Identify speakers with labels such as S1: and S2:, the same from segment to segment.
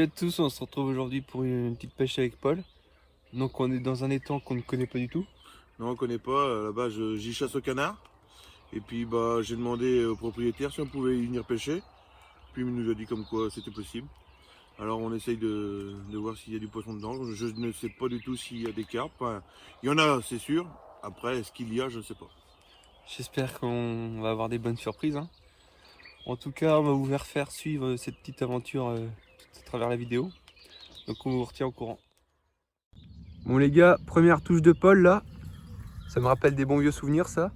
S1: à tous, on se retrouve aujourd'hui pour une petite pêche avec Paul. Donc on est dans un étang qu'on ne connaît pas du tout.
S2: Non, on connaît pas. Là-bas, j'y chasse au canard. Et puis, j'ai demandé au propriétaire si on pouvait y venir pêcher. Puis il nous a dit comme quoi c'était possible. Alors on essaye de voir s'il y a du poisson dedans. Je ne sais pas du tout s'il y a des carpes. Enfin, il y en a, c'est sûr. Après, est-ce qu'il y a, je ne sais pas.
S1: J'espère qu'on va avoir des bonnes surprises, hein. En tout cas, on va vous faire suivre cette petite aventure à travers la vidéo. Donc on vous retient au courant. Bon les gars, première touche de Paul là. Ça me rappelle des bons vieux souvenirs ça.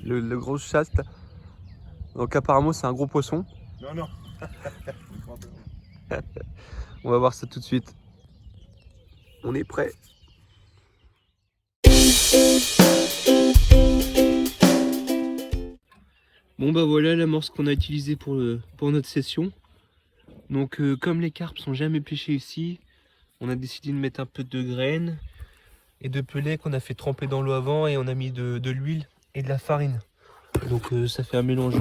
S1: Le gros chaste. Donc apparemment c'est un gros poisson.
S2: Non, non.
S1: On va voir ça tout de suite. On est prêt. Bon bah voilà l'amorce qu'on a utilisée pour notre session. Donc comme les carpes sont jamais pêchés ici, on a décidé de mettre un peu de graines et de pelets qu'on a fait tremper dans l'eau avant, et on a mis de l'huile et de la farine. Donc ça fait un mélange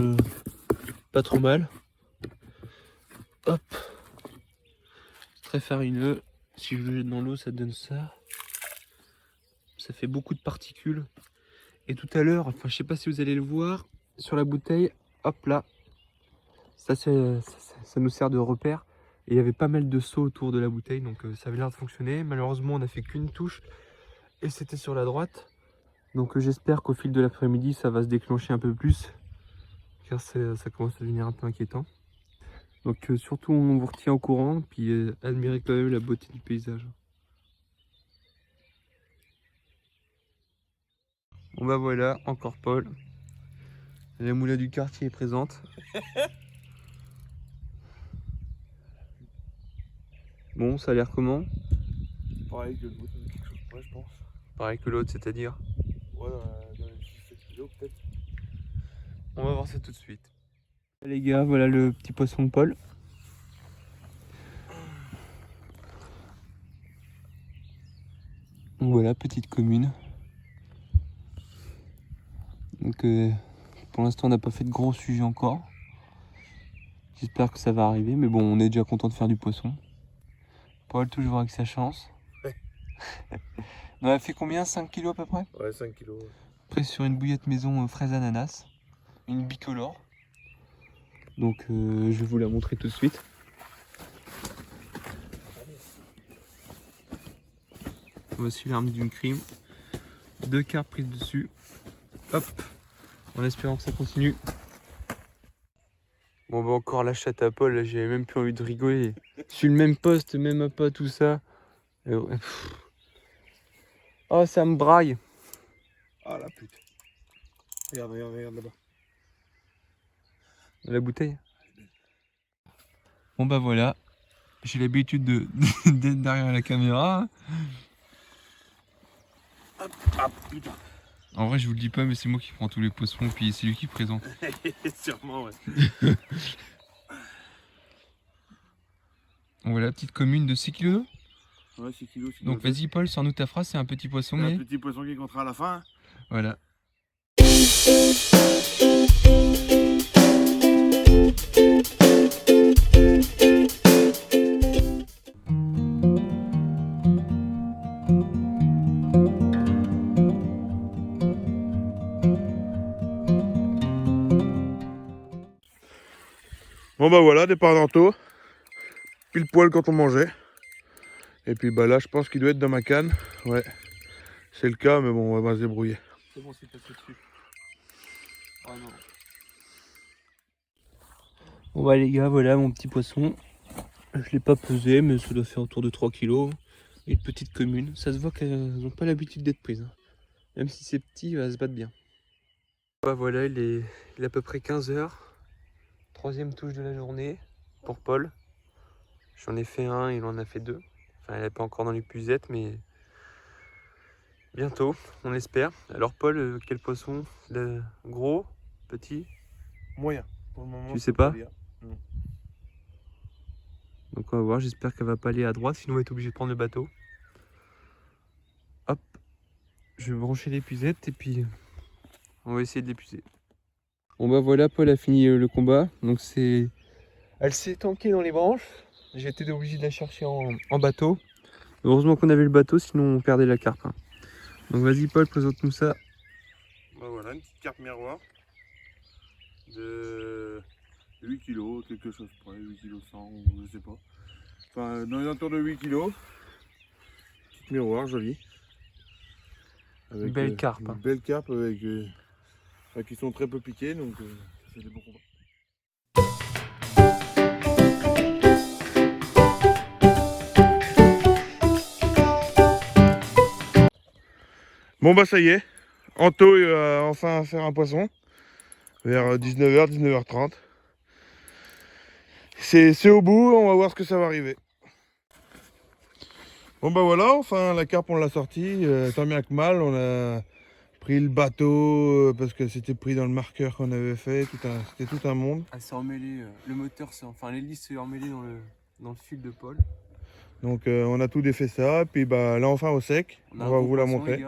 S1: pas trop mal. Hop, très farineux. Si je le jette dans l'eau, ça donne ça. Ça fait beaucoup de particules. Et tout à l'heure, enfin je sais pas si vous allez le voir, sur la bouteille, hop là, ça nous sert de repère. Et il y avait pas mal de seaux autour de la bouteille, donc ça avait l'air de fonctionner. Malheureusement, on n'a fait qu'une touche et c'était sur la droite. Donc j'espère qu'au fil de l'après-midi, ça va se déclencher un peu plus, car ça commence à devenir un peu inquiétant. Donc surtout, on vous retient au courant, puis admirez quand même la beauté du paysage. Bon bah voilà, encore Paul. La moula du quartier est présente. Bon, ça a l'air comment?
S2: Pareil que l'autre, quelque chose près, je pense.
S1: Pareil que l'autre, c'est-à-dire?
S2: Ouais, dans les 6-7 kilos peut-être.
S1: On va voir ça tout de suite. Les gars, voilà le petit poisson de Paul. Donc voilà, petite commune. Donc pour l'instant, on n'a pas fait de gros sujets encore. J'espère que ça va arriver, mais bon, on est déjà content de faire du poisson. Paul, toujours avec sa chance.
S2: Ouais.
S1: On a fait combien? 5 kilos à peu près?
S2: Ouais, 5 kilos.
S1: Après sur une bouillette maison fraise ananas. Une bicolore. Donc je vais vous la montrer tout de suite. Voici l'arme d'une crime. 2 carpes prises dessus. Hop. En espérant que ça continue. Bon bah encore la chatte à Paul, là j'avais même plus envie de rigoler. Sur le même poste, même pas tout ça. Et ouais, oh ça me braille.
S2: Ah la pute. Regarde, regarde, regarde là-bas.
S1: La bouteille. Bon bah voilà. J'ai l'habitude d'être derrière la caméra.
S2: Hop, ah putain.
S1: En vrai je vous le dis pas, mais c'est moi qui prends tous les poissons, puis c'est lui qui présente.
S2: Sûrement, ouais.
S1: Voilà, petite commune de 6 kg.
S2: Ouais, 6 kilos.
S1: Donc vas-y Paul, sors-nous ta phrase, c'est un petit poisson,
S2: C'est
S1: mais...
S2: un petit poisson qui comptera à la fin.
S1: Voilà.
S2: Bon bah voilà, départ d'Anto. Pile poil quand on mangeait. Et puis bah là, je pense qu'il doit être dans ma canne. Ouais, c'est le cas, mais bon, on va se débrouiller.
S1: C'est bon, c'est passé dessus. Oh non. Bon bah les gars, voilà mon petit poisson. Je l'ai pas pesé, mais ça doit faire autour de 3 kg. Une petite commune. Ça se voit qu'elles n'ont pas l'habitude d'être prises, hein. Même si c'est petit, elles se battent bien. Bah voilà, il est à peu près 15 h. Troisième touche de la journée pour Paul. J'en ai fait un, il en a fait deux. Enfin, il n'est pas encore dans l'épuisette, mais bientôt, on espère. Alors Paul, quel poisson? Gros? Petit?
S2: Moyen. Pour le moment,
S1: Tu
S2: je
S1: sais
S2: peux
S1: pas?
S2: dire. Non.
S1: Donc on va voir, j'espère qu'elle va pas aller à droite, sinon on va être obligé de prendre le bateau. Hop, je vais brancher l'épuisette et puis on va essayer de l'épuiser. Bon bah voilà, Paul a fini le combat. Donc c'est Elle s'est tankée dans les branches. J'ai été obligé de la chercher en bateau. Heureusement qu'on avait le bateau, sinon on perdait la carpe. Hein. Donc vas-y Paul, présente-nous ça.
S2: Bah voilà, une petite carpe miroir de 8 kg, quelque chose près, 8 kg 100 ou je sais pas. Enfin, dans les alentours de 8 kg. Petite miroir, jolie. Avec,
S1: Belle carpe.
S2: une
S1: Hein.
S2: belle carpe avec, enfin, qui sont très peu piquées, donc c'est des bons combats. Bon bah ça y est, Anto il va enfin faire un poisson vers 19h, 19h30. C'est au bout, on va voir ce que ça va arriver. Bon bah voilà, enfin la carpe on l'a sortie, tant bien que mal, on a pris le bateau parce que c'était pris dans le marqueur qu'on avait fait, c'était tout un monde.
S1: Elle s'est emmêlée, le moteur, enfin l'hélice s'est emmêlée dans le fil de Paul.
S2: Donc on a tout défait ça, puis bah là enfin au sec, on va vous la montrer.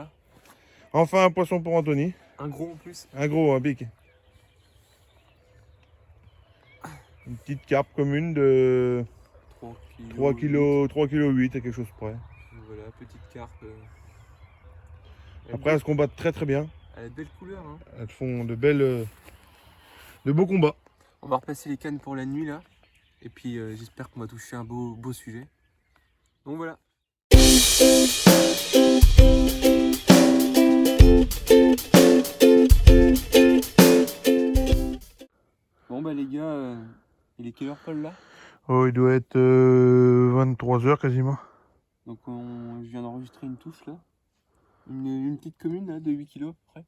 S2: Enfin un poisson pour Anthony.
S1: Un gros en plus.
S2: Un gros, un big. Une petite carpe commune de 3 kg 8 à quelque chose près.
S1: Voilà, petite carpe.
S2: Après elles se combattent très très bien.
S1: Elle a de belles couleurs. Hein.
S2: Elles font de beaux combats.
S1: On va repasser les cannes pour la nuit là. Et puis j'espère qu'on va toucher un beau sujet. Donc voilà. Bon bah les gars, il est quelle heure Paul là?
S2: Oh, il doit être 23h quasiment.
S1: Donc je viens d'enregistrer une touche là. Une petite commune là, de 8 kg à peu près.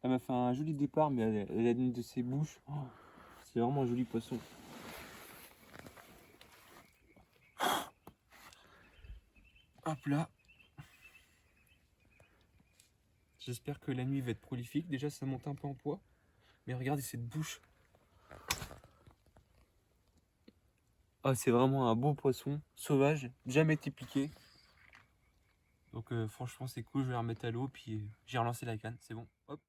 S1: Elle m'a fait un joli départ, mais elle a une de ses bouches. Oh, c'est vraiment un joli poisson. Hop là. J'espère que la nuit va être prolifique. Déjà ça monte un peu en poids. Mais regardez cette bouche. Ah, c'est vraiment un beau poisson, sauvage, jamais été piqué. Donc franchement c'est cool, je vais la remettre à l'eau, puis j'ai relancé la canne, c'est bon. Hop.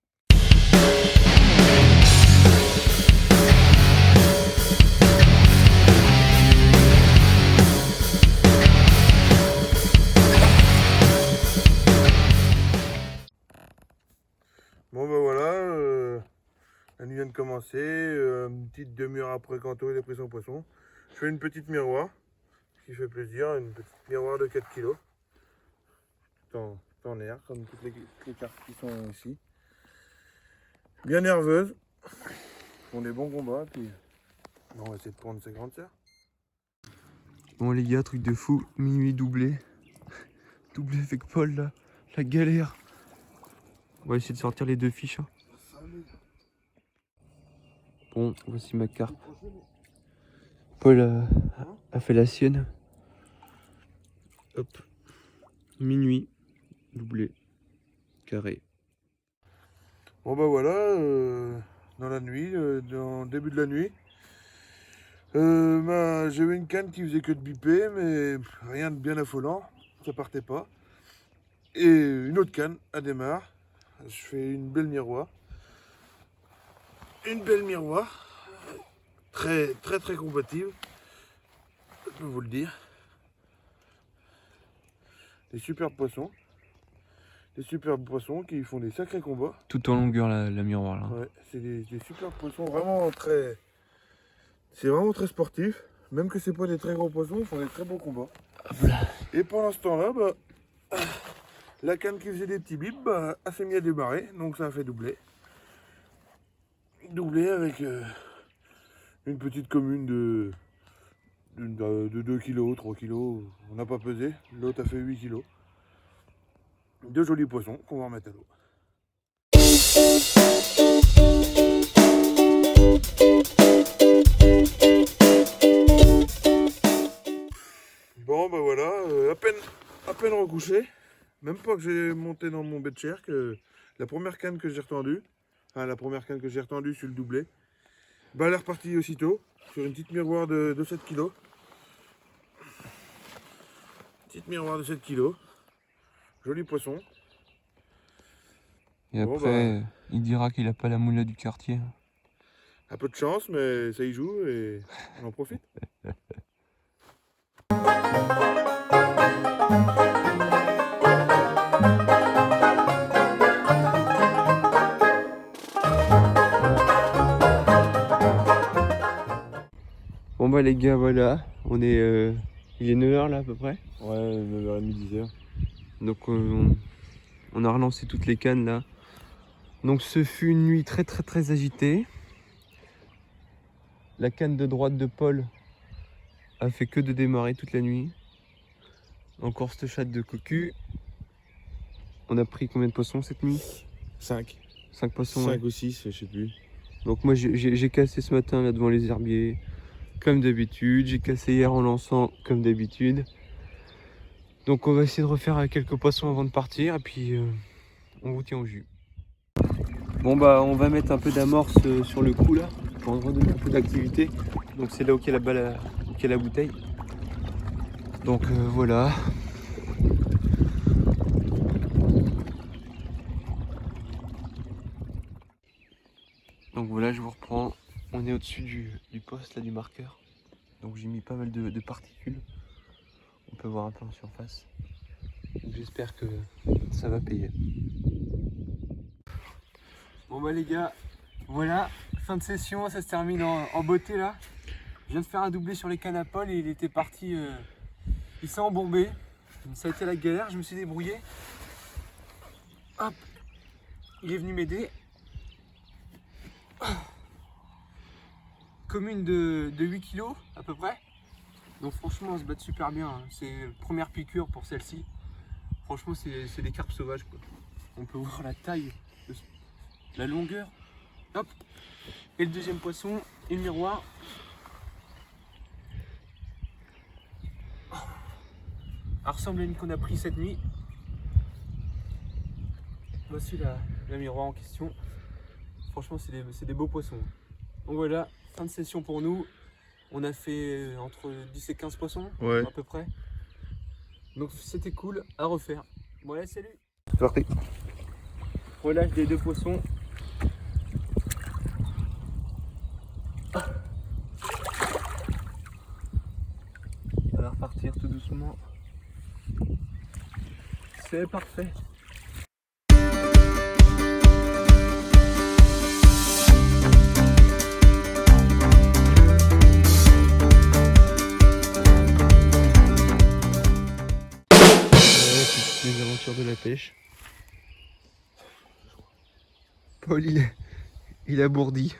S2: Bon ben voilà, la nuit vient de commencer, une petite demi-heure après qu'Anto ait pris son poisson. Je fais une petite miroir, ce qui fait plaisir, une petite miroir de 4 kg. En air, comme toutes les cartes qui sont ici. Bien nerveuse, font des bons combats, puis on va essayer de prendre ses grandes sœurs.
S1: Bon les gars, truc de fou, minuit doublé. Doublé avec Paul là, la galère. On va essayer de sortir les 2 fiches. Hein. Bon, voici ma carpe. Paul a fait la sienne. Hop. Minuit, doublé, carré.
S2: Bon bah voilà, dans la nuit, dans le début de la nuit, j'avais une canne qui faisait que de biper, mais rien de bien affolant, ça partait pas. Et une autre canne, elle démarre, je fais une belle miroir. Une belle miroir, très très très combative, je peux vous le dire. Des superbes poissons. Des superbes poissons qui font des sacrés combats.
S1: Tout en longueur la miroir là.
S2: Ouais, c'est des superbes poissons vraiment très... C'est vraiment très sportif. Même que c'est pas des très gros poissons, ils font des très beaux combats. Et pendant ce temps-là, la canne qui faisait des petits bips, elle s'est mise à démarrer, donc ça a fait doubler. Doubler avec une petite commune de 2 kg, 3 kg, on n'a pas pesé. L'autre a fait 8 kg. Deux jolis poissons qu'on va remettre à l'eau. Bon ben voilà, à peine recouché, même pas que j'ai monté dans mon bed chair, que la première canne que j'ai retendue, sur le doublé, elle est repartie aussitôt, sur une petite miroir de 7 kg. Petite miroir de 7 kg, joli poisson.
S1: Et bon, après, il dira qu'il a pas la moula du quartier.
S2: Un peu de chance, mais ça y joue et on en profite.
S1: Bon bah les gars, voilà, il est 9h là à peu près.
S2: Ouais, 9h30, 10h.
S1: Donc on a relancé toutes les cannes là. Donc ce fut une nuit très agitée. La canne de droite de Paul a fait que de démarrer toute la nuit. Encore cette chatte de cocu. On a pris combien de poissons cette nuit?
S2: 5.
S1: 5 poissons.
S2: 5
S1: Ouais.
S2: ou 6, je sais plus.
S1: Donc moi j'ai cassé ce matin là devant les herbiers comme d'habitude. J'ai cassé hier en lançant comme d'habitude. Donc on va essayer de refaire quelques poissons avant de partir et puis on vous tient au jus. Bon bah on va mettre un peu d'amorce sur le coup là pour redonner un peu d'activité. Donc c'est là où il y a la balle, où il y a la bouteille. Donc voilà. Donc voilà, je vous reprends. On est au-dessus du poste là, du marqueur. Donc j'ai mis pas mal de particules. On peut voir un peu en surface. J'espère que ça va payer. Bon bah les gars, voilà, fin de session, ça se termine en beauté là. Je viens de faire un doublé sur les cannes à Paul et il était parti, il s'est embourbé. Ça a été la galère, je me suis débrouillé. Hop, il est venu m'aider. Commune de 8 kg à peu près. Donc franchement on se bat super bien, hein. C'est première piqûre pour celle-ci. Franchement c'est des carpes sauvages quoi. On peut voir la taille, la longueur. Hop. Et le deuxième poisson et le miroir. Elle ressemble à une qu'on a pris cette nuit. Voici la miroir en question. Franchement c'est des beaux poissons. Donc voilà, fin de session pour nous. On a fait entre 10 et 15 poissons,
S2: Ouais.
S1: à peu près. Donc c'était cool, à refaire. Voilà, salut.
S2: C'est parti.
S1: Relâche des 2 poissons. On va repartir tout doucement. C'est parfait. Les aventures de la pêche. Paul il a bourdi.